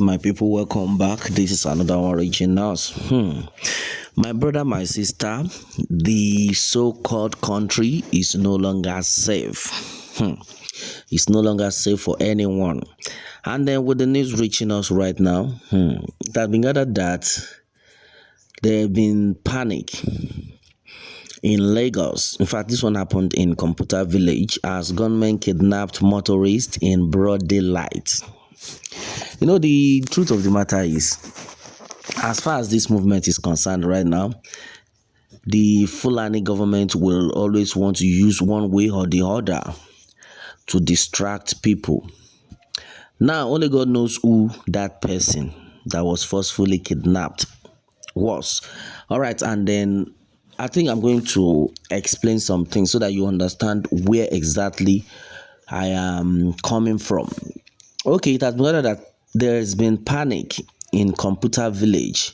right, my people, welcome back. This is another one reaching us. My brother, my sister, the so-called country is no longer safe. It's no longer safe for anyone. And then with the news reaching us right now, it has been gathered that there have been panic in Lagos. In fact, this one happened in Computer Village as gunmen kidnapped motorists in broad daylight. You know, the truth of the matter is, as far as this movement is concerned right now, the Finàlly government will always want to use one way or the other to distract people. Now, only God knows who that person that was forcefully kidnapped was. All right, and then I think I'm going to explain something so that you understand where exactly I am coming from. Okay, it has been noted that there has been panic in Computer Village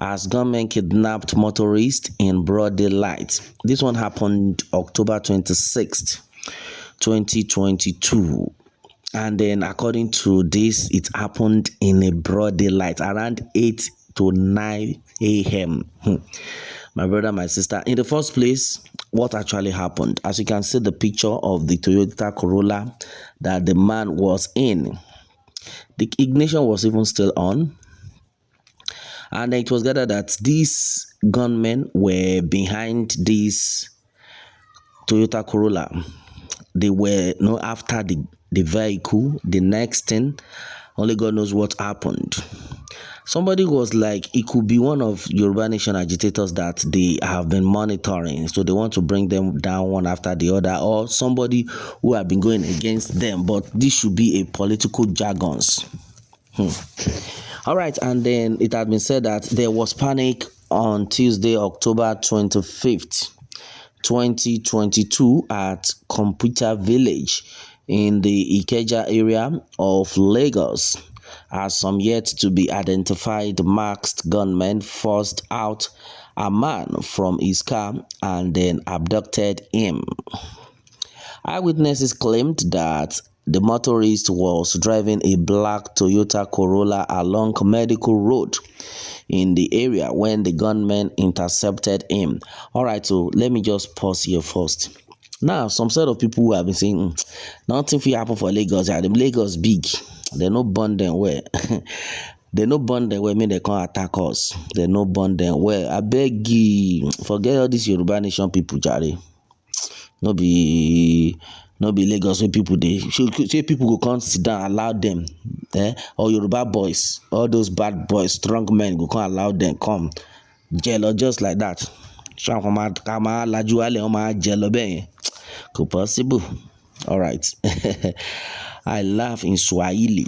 as gunmen kidnapped motorists in broad daylight. This one happened October 26th, 2022. And then according to this, it happened in a broad daylight around 8 to 9 a.m. My brother, my sister, in the first place, what actually happened? As you can see the picture of the Toyota Corolla that the man was in. The ignition was even still on. And it was gathered that these gunmen were behind this Toyota Corolla. They were after the vehicle. The next thing, only God knows what happened. Somebody was like, it could be one of Yoruba Nation agitators that they have been monitoring. So they want to bring them down one after the other, or somebody who have been going against them. But this should be a political jargons. All right, and then it has been said that there was panic on Tuesday, October 25th, 2022 at Computer Village in the Ikeja area of Lagos, as some yet to be identified masked gunmen forced out a man from his car and then abducted him. Eyewitnesses claimed that the motorist was driving a black Toyota Corolla along Medical Road in the area when the gunmen intercepted him. All right, so let me just pause here first. Now, some set of people who have been saying, nothing will happen for Lagos. Yeah, the Lagos big. They no burn them where. They no burn them where mean they can't attack us. They no burn them where. I beg you, forget all these Yoruba Nation people, Jare. No be Lagos where people they say people go come sit down, allow them. Or Yoruba boys, all those bad boys, strong men go come allow them come. Jello just like that. Could possible. All right. I laugh in Swahili.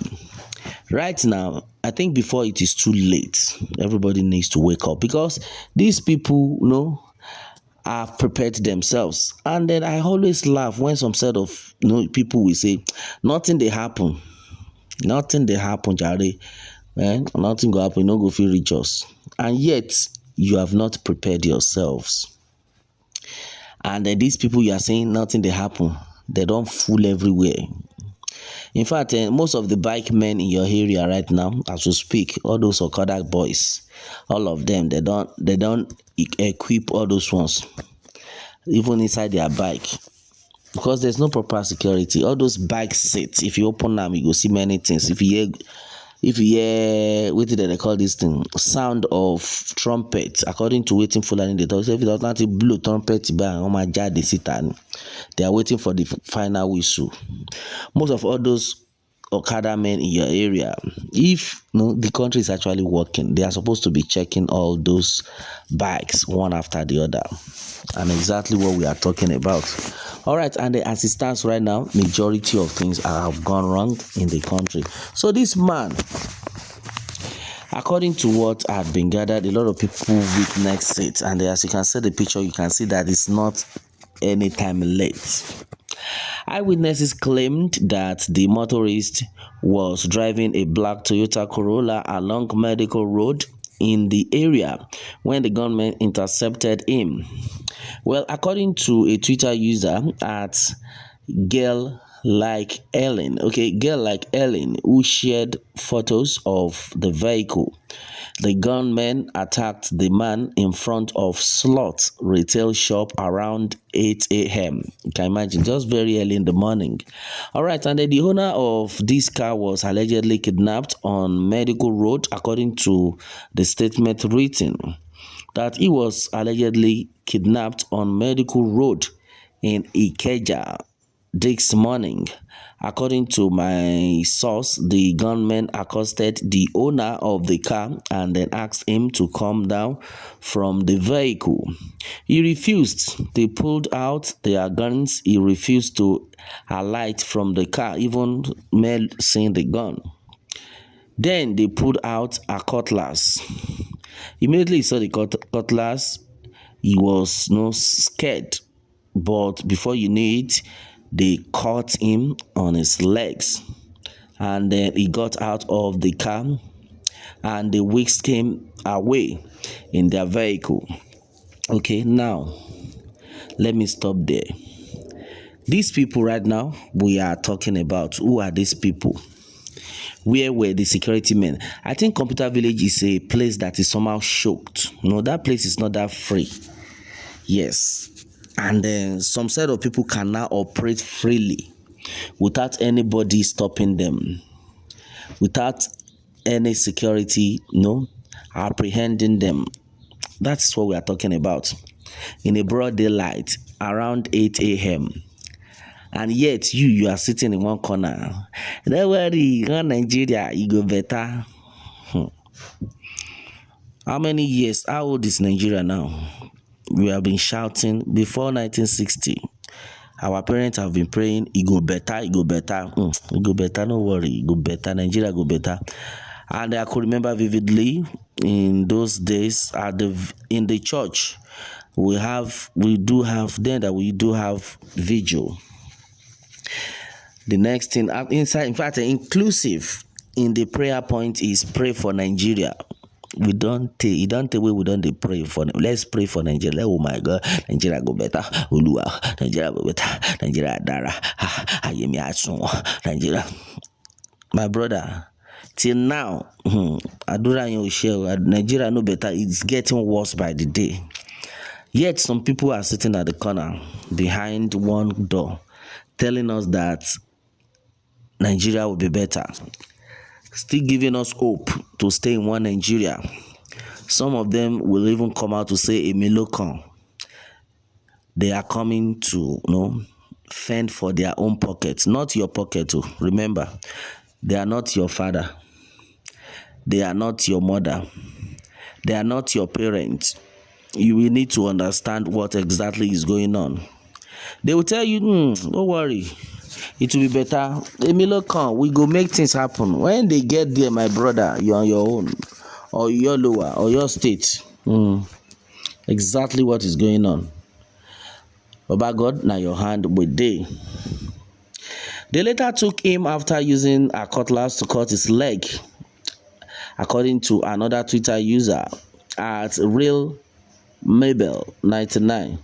Right now, I think before it is too late, everybody needs to wake up because these people, have prepared themselves. And then I always laugh when some set of people will say, nothing they happen. Nothing they happen, Jare. Nothing go happen, no go feel reach us. And yet, you have not prepared yourselves. And these people you are saying nothing they happen, they don't fool everywhere. In fact, most of the bike men in your area right now, as we speak, all those Okada boys, all of them, they don't equip all those ones, even inside their bike, because there's no proper security. All those bike seats, if you open them, you go see many things. If you hear what did they call this thing? Sound of trumpet. According to waiting for they talk, if it does not blow trumpet, they are waiting for the final whistle. Most of all those Okada men in your area, if the country is actually working, they are supposed to be checking all those bikes one after the other. And exactly what we are talking about. All right, and as it stands right now, majority of things have gone wrong in the country. So this man, according to what had been gathered, a lot of people witnessed it. And as you can see the picture, you can see that it's not any time late. Eyewitnesses claimed that the motorist was driving a black Toyota Corolla along Medical Road in the area when the gunmen intercepted him. Well, according to a Twitter user at Girl like Ellen, okay, girl like Ellen, who shared photos of the vehicle. The gunmen attacked the man in front of Slot retail shop around 8 a.m. You can imagine, just very early in the morning. All right, and then the owner of this car was allegedly kidnapped on Medical Road, according to the statement written, that he was allegedly kidnapped on Medical Road in Ikeja this morning. According to my source, the gunmen accosted the owner of the car and then asked him to come down from the vehicle. He refused. They pulled out their guns. He refused to alight from the car, even male seeing the gun. Then they pulled out a cutlass. Immediately he saw the cutlass, he was scared. But before you knew it, they caught him on his legs. And then he got out of the car and the whisked him away in their vehicle. Okay, now, let me stop there. These people right now we are talking about, who are these people? Where were the security men? I think Computer Village is a place that is somehow choked. That place is not that free. Yes. And then some set of people can now operate freely without anybody stopping them, without any security, apprehending them. That's what we are talking about. In a broad daylight, around 8 a.m. And yet you are sitting in one corner. Don't worry, in Nigeria, you go better. How many years? How old is Nigeria now? We have been shouting before 1960. Our parents have been praying, it go better, it go better. It go better, no worry, it go better, Nigeria go better. And I could remember vividly in those days in the church, we do have vigil. The next thing inside, in fact, inclusive in the prayer point is pray for Nigeria. We don't pray for. Let's pray for Nigeria. Oh my God, Nigeria go better. Uluwa, Nigeria go better. Nigeria dara. Ayemi asun. Nigeria. My brother, till now, Adura Nigeria no better. It's getting worse by the day. Yet some people are sitting at the corner behind one door, telling us that Nigeria will be better. Still giving us hope to stay in one Nigeria. Some of them will even come out to say, Emilokan. They are coming to, fend for their own pockets, not your pocket. Remember, they are not your father. They are not your mother. They are not your parents. You will need to understand what exactly is going on. They will tell you, don't worry. It will be better. Emilokan, we go make things happen. When they get there, my brother, you're on your own. Or your lower, or your state. Exactly what is going on. Baba God, now your hand with day. They later took him after using a cutlass to cut his leg. According to another Twitter user at Real Mabel 99.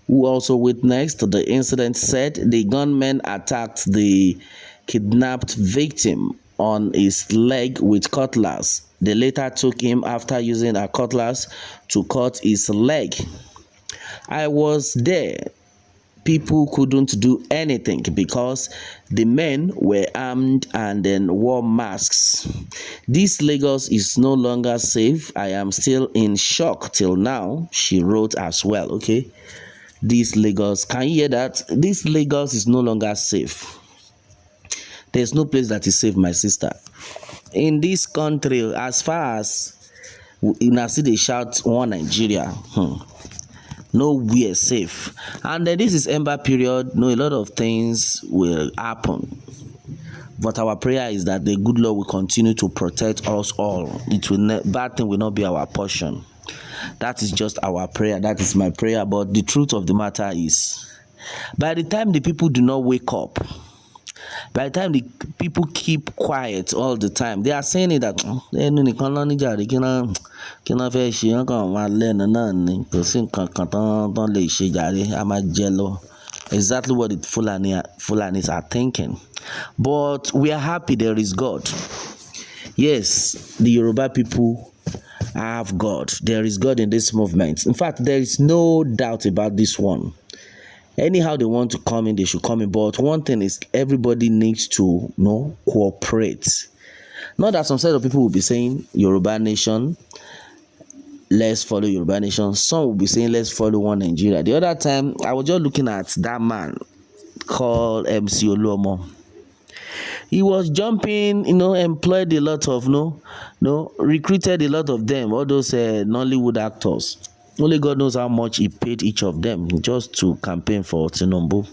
Who also witnessed the incident, said the gunmen attacked the kidnapped victim on his leg with cutlass. They later took him after using a cutlass to cut his leg. I was there. People couldn't do anything because the men were armed and then wore masks. This Lagos is no longer safe. I am still in shock till now, she wrote as well, okay? This Lagos, can you hear that? This Lagos is no longer safe. There's no place that is safe, my sister. In this country, as far as you see they shout one Nigeria, nowhere safe. And then this is ember period. A lot of things will happen. But our prayer is that the good Lord will continue to protect us all. Bad thing will not be our portion. That is just our prayer. That is my prayer. But the truth of the matter is, by the time the people do not wake up, by the time the people keep quiet all the time, they are saying it that exactly what the Fulanis are thinking. But we are happy there is God. Yes, the Yoruba people have God. There is God in this movement. In fact, there is no doubt about this one. Anyhow they want to come in, they should come in. But one thing is, everybody needs to cooperate. Not that some set of people will be saying Yoruba nation, let's follow Yoruba nation. Some will be saying let's follow one Nigeria. The other time, I was just looking at that man called MC Oluomo. He was jumping, employed a lot of, recruited a lot of them, all those Nollywood actors. Only God knows how much he paid each of them just to campaign for Tinubu.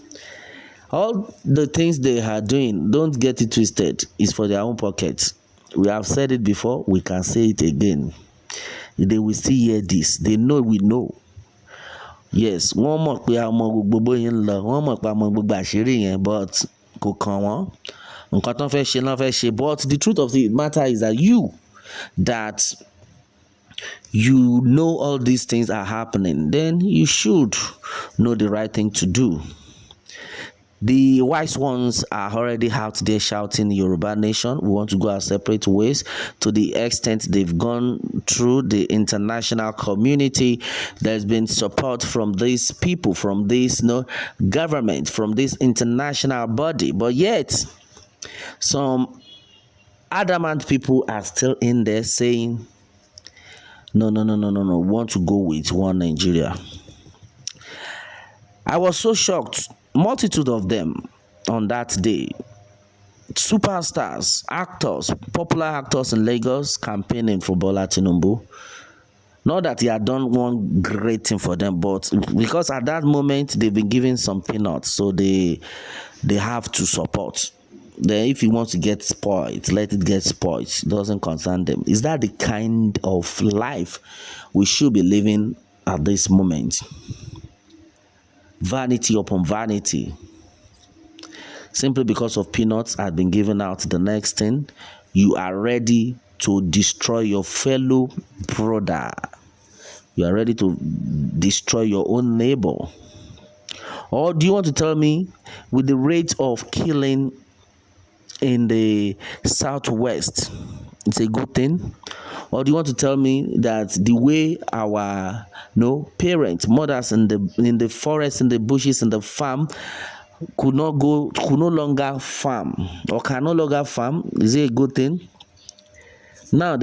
All the things they are doing, don't get it twisted, is for their own pockets. We have said it before, we can say it again. They will still hear this. They know we know. Yes, one more but but the truth of the matter is that you know all these things are happening, then you should know the right thing to do. The wise ones are already out there shouting Yoruba nation. We want to go our separate ways. To the extent they've gone through the international community, there's been support from these people, from this government, from this international body. But yet, some adamant people are still in there saying, no, we want to go with one Nigeria. I was so shocked. Multitude of them on that day. Superstars, actors, popular actors in Lagos campaigning for Bola Tinubu. Not that he had done one great thing for them, but because at that moment they've been given some peanuts, so they have to support. Then if he wants to get spoiled, let it get spoiled. It doesn't concern them. Is that the kind of life we should be living at this moment? Vanity upon vanity. Simply because of peanuts had been given out, the next thing, you are ready to destroy your fellow brother. You are ready to destroy your own neighbor. Or do you want to tell me, with the rate of killing in the southwest, it's a good thing? Or do you want to tell me that the way our parents, mothers in the forest, in the bushes, in the farm could no longer farm or can no longer farm, is it a good thing? Now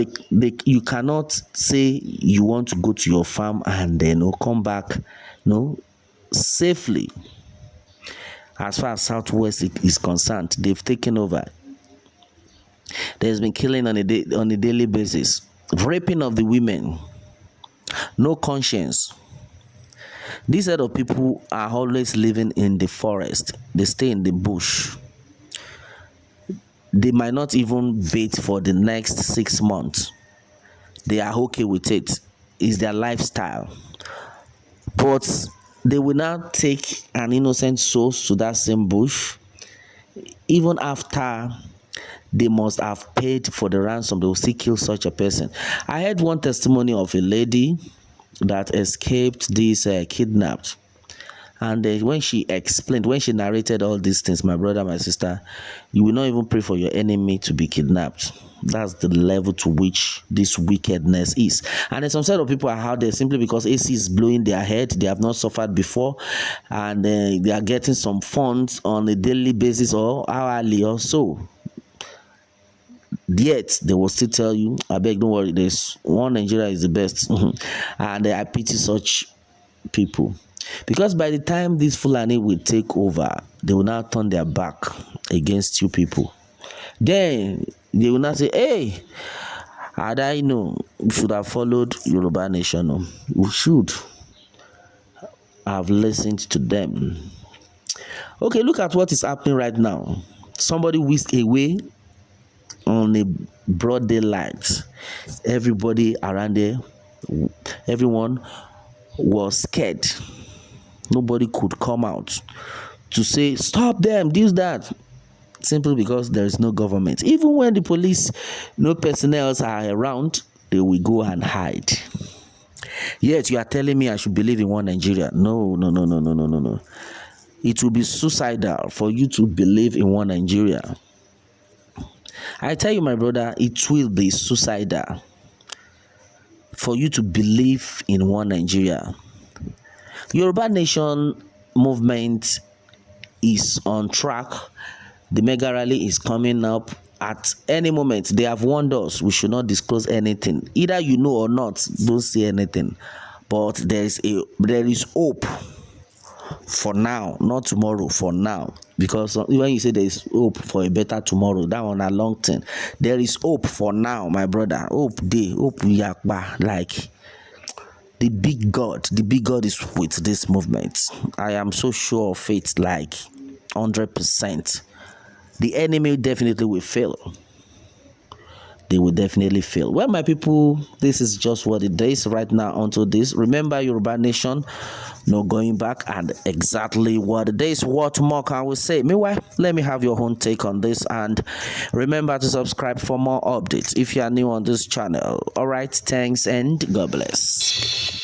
you cannot say you want to go to your farm and then come back safely. As far as southwest is concerned, they've taken over. There's been killing on a daily basis, raping of the women, no conscience. These set of people are always living in the forest. They stay in the bush. They might not even bathe for the next 6 months. They are okay with it. It's their lifestyle. But they will now take an innocent soul to that same bush, even after they must have paid for the ransom. They will still kill such a person. I heard one testimony of a lady that escaped this kidnapped. And when she narrated all these things, my brother, my sister, you will not even pray for your enemy to be kidnapped. That's the level to which this wickedness is. And then some set of people are out there simply because AC is blowing their head. They have not suffered before. And they are getting some funds on a daily basis or hourly or so. Yet they will still tell you, I beg, don't worry, there's one Nigeria is the best. And I pity such people. Because by the time this Fulani will take over, they will now turn their back against you people. Then they will not say, hey, had I known, we should have followed Yoruba nation. We should have listened to them. Okay, look at what is happening right now. Somebody whisked away on a broad daylight. Everybody around there, everyone was scared. Nobody could come out to say, stop them, this, that. Simply because there is no government. Even when the police, no personnel are around, they will go and hide. Yet you are telling me I should believe in one Nigeria. No. it will be suicidal for you to believe in one Nigeria. I tell you, my brother, it will be suicidal for you to believe in one Nigeria. Yoruba Nation movement is on track. The mega rally is coming up at any moment. They have warned us we should not disclose anything. Either you know or not, don't say anything. But there is hope for now, not tomorrow, for now. Because when you say there is hope for a better tomorrow, that one a long thing. There is hope for now, my brother. Hope yakba, like the big God is with this movement. I am so sure of it, like 100%. The enemy definitely will fail. They will definitely fail. Well, my people, this is just what it is right now onto this. Remember, Yoruba Nation, no going back, and exactly what it is. What more can we say? Meanwhile, let me have your own take on this, and remember to subscribe for more updates if you are new on this channel. All right, thanks and God bless.